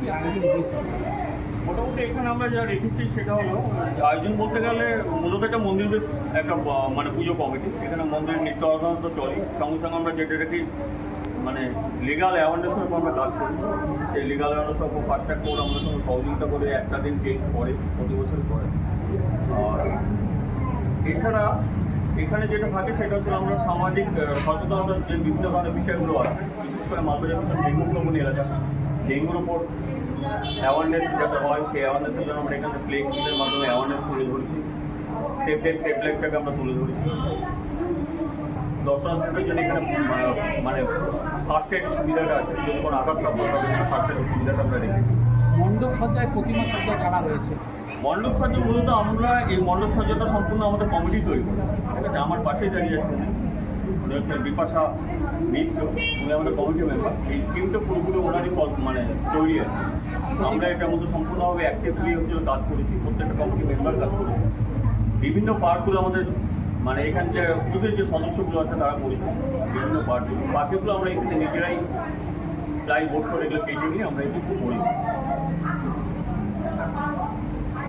কি আয়োজন হয়েছে? মোটামুটি এখানে আমরা যা রেখেছি সেটা হলো আয়োজন বলতে গেলে মূলত একটা মন্দির বেশ একটা মানে পুজো কমিটি। এখানে মন্দিরের নিত্য আরাধনা তো চলেই, সঙ্গে সঙ্গে আমরা যেটা রেখে মানে লিগাল অ্যাওয়ারনেসের উপর আমরা কাজ করি। সেই লিগাল অ্যাওয়ারনেসের উপর ফার্স্ট ট্র্যাক করে আমাদের সঙ্গে সহযোগিতা করে একটা দিন টেক করে প্রতি বছর করে। আর এছাড়া এখানে যেটা থাকে সেটা হচ্ছে আমরা সামাজিক সচেতনতার যে বিভিন্ন ধরনের বিষয়গুলো আছে, বিশেষ করে মালবাজার মিশন ডেঙ্গু প্রবণ এলাকা, ডেঙ্গুর ওপর অ্যাওয়ারনেস যাতে হয় সেই অ্যাওয়ারনেসের জন্য আমরা এখানে ফ্লেক্সের মাধ্যমে অ্যাওয়ারনেস তুলে ধরেছি। সেফ ডেট সেফ লাইফটাকে আমরা তুলে ধরেছি। দর্শনার্থীদের জন্য এখানে মানে ফার্স্ট এড সুবিধাটা আছে, যদি কোনো আঘাত প্রাপ্ত তাদের জন্য ফার্স্ট এড সুবিধাটা আমরা রেখেছি। মণ্ডপ সজ্জায় প্রতিমা সজ্জায় কারা রয়েছে? মণ্ডপ সজ্জা মূলত আমরা এই মণ্ডপ সজ্জাটা সম্পূর্ণ আমাদের কমিটি তৈরি করেছি। ঠিক আছে, আমার পাশেই দাঁড়িয়ে আছে উনি হচ্ছেন বিপাশা মিত্র, উনি আমাদের কমিটি মেম্বার। এই টিমটা পুরোপুরি ওনারই মানে তৈরি আছে। আমরা এটার মধ্যে সম্পূর্ণভাবে অ্যাক্টিভলি হচ্ছে কাজ করেছি, প্রত্যেকটা কমিটি মেম্বার কাজ করেছি। বিভিন্ন পার্টগুলো আমাদের মানে এখানে যে বুথের যে সদস্যগুলো আছে তারা করেছে বিভিন্ন পার্টিগুলো আমরা এখানে নিজেরাই প্রায় ভোট করে এগুলো কেটে নিয়ে আমরা এগুলো করেছি।